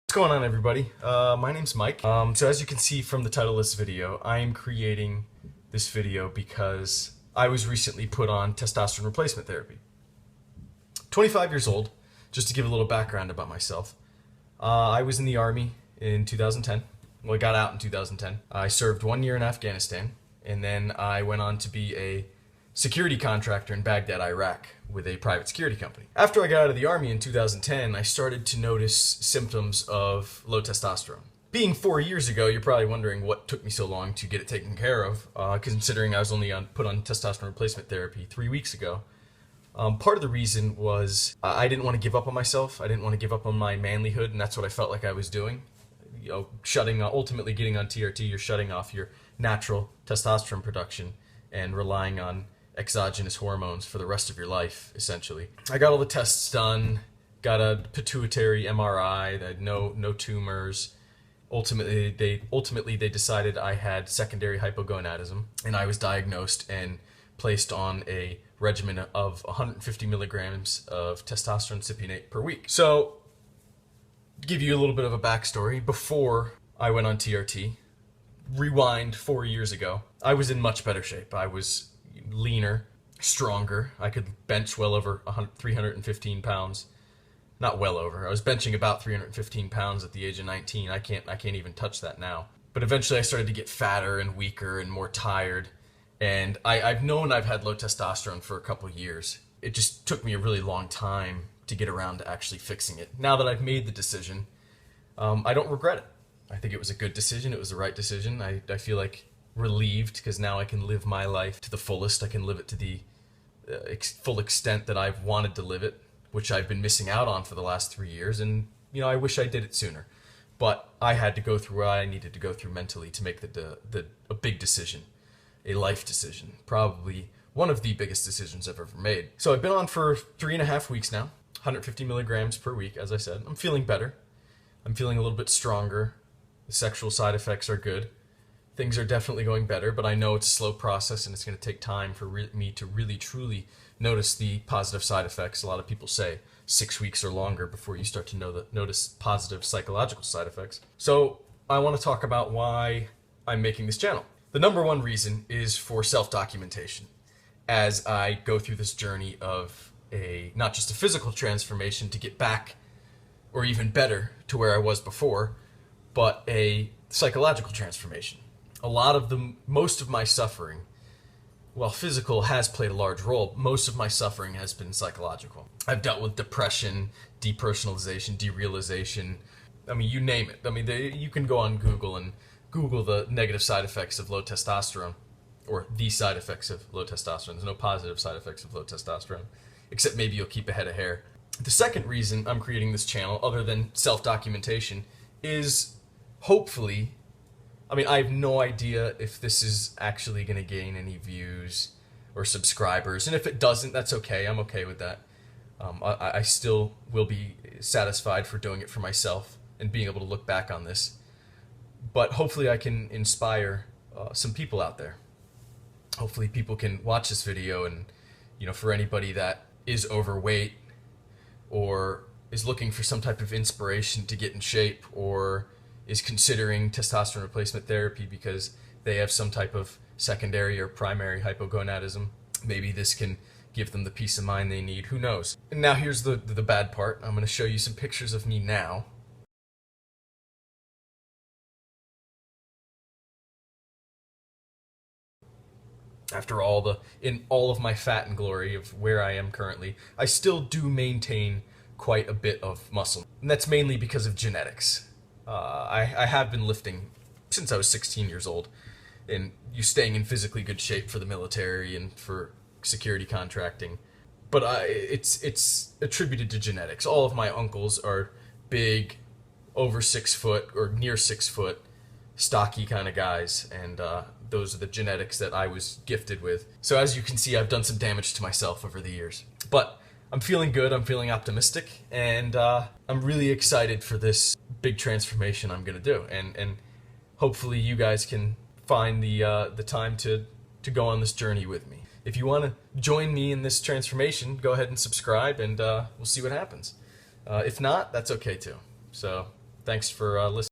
What's going on, everybody? My name's Mike. So as you can see from the title of this video, I am creating this video because I was recently put on testosterone replacement therapy. 25 years old, just to give a little background about myself. I was in the Army in 2010. Well, I got out in 2010. I served 1 year in Afghanistan, and then I went on to be a security contractor in Baghdad, Iraq, with a private security company. After I got out of the Army in 2010, I started to notice symptoms of low testosterone. Being 4 years ago, you're probably wondering what took me so long to get it taken care of, considering I was only put on testosterone replacement therapy 3 weeks ago. Part of the reason was I didn't want to give up on myself. I didn't want to give up on my manlyhood, and that's what I felt like I was doing. Ultimately getting on TRT, you're shutting off your natural testosterone production and relying on exogenous hormones for the rest of your life, essentially. I got all the tests done, got a pituitary MRI, had no tumors. Ultimately they decided I had secondary hypogonadism, and I was diagnosed and placed on a regimen of 150 milligrams of testosterone cypionate per week. So, to give you a little bit of a backstory, before I went on TRT, rewind 4 years ago, I was in much better shape. I was leaner, stronger. I could bench well over 315 pounds. Not well over. I was benching about 315 pounds at the age of 19. I can't even touch that now. But eventually I started to get fatter and weaker and more tired. And I've known I've had low testosterone for a couple years. It just took me a really long time to get around to actually fixing it. Now that I've made the decision, I don't regret it. I think it was a good decision. It was the right decision. I feel like relieved because now I can live my life to the fullest. I can live it to the full extent that I've wanted to live it, which I've been missing out on for the last 3 years. And, I wish I did it sooner. But I had to go through what I needed to go through mentally to make a big decision, a life decision, probably one of the biggest decisions I've ever made. So I've been on for 3.5 weeks now, 150 milligrams per week, as I said. I'm feeling better. I'm feeling a little bit stronger. The sexual side effects are good. Things are definitely going better, but I know it's a slow process and it's going to take time for me to really truly notice the positive side effects. A lot of people say 6 weeks or longer before you start to notice positive psychological side effects. So I want to talk about why I'm making this channel. The number one reason is for self-documentation. As I go through this journey of not just a physical transformation to get back or even better to where I was before, but a psychological transformation. Most of my suffering, while physical has played a large role, most of my suffering has been psychological. I've dealt with depression, depersonalization, derealization. You name it. You can go on Google and Google the negative side effects of low testosterone, or the side effects of low testosterone. There's no positive side effects of low testosterone, except maybe you'll keep a head of hair. The second reason I'm creating this channel, other than self-documentation, is hopefully, I have no idea if this is actually going to gain any views or subscribers, and if it doesn't, that's okay. I'm okay with that. I still will be satisfied for doing it for myself and being able to look back on this. But hopefully I can inspire some people out there. Hopefully people can watch this video and, for anybody that is overweight or is looking for some type of inspiration to get in shape, or is considering testosterone replacement therapy because they have some type of secondary or primary hypogonadism, maybe this can give them the peace of mind they need. Who knows? And now here's the bad part. I'm going to show you some pictures of me now. After in all of my fat and glory of where I am currently, I still do maintain quite a bit of muscle. And that's mainly because of genetics. I have been lifting since I was 16 years old, and you staying in physically good shape for the military and for security contracting. But it's attributed to genetics. All of my uncles are big, over 6 foot or near 6 foot, stocky kind of guys, and those are the genetics that I was gifted with. So as you can see, I've done some damage to myself over the years. But I'm feeling good, I'm feeling optimistic, and I'm really excited for this big transformation I'm going to do. And hopefully you guys can find the time to go on this journey with me. If you want to join me in this transformation, go ahead and subscribe, and we'll see what happens. If not, that's okay too. So Thanks for listening.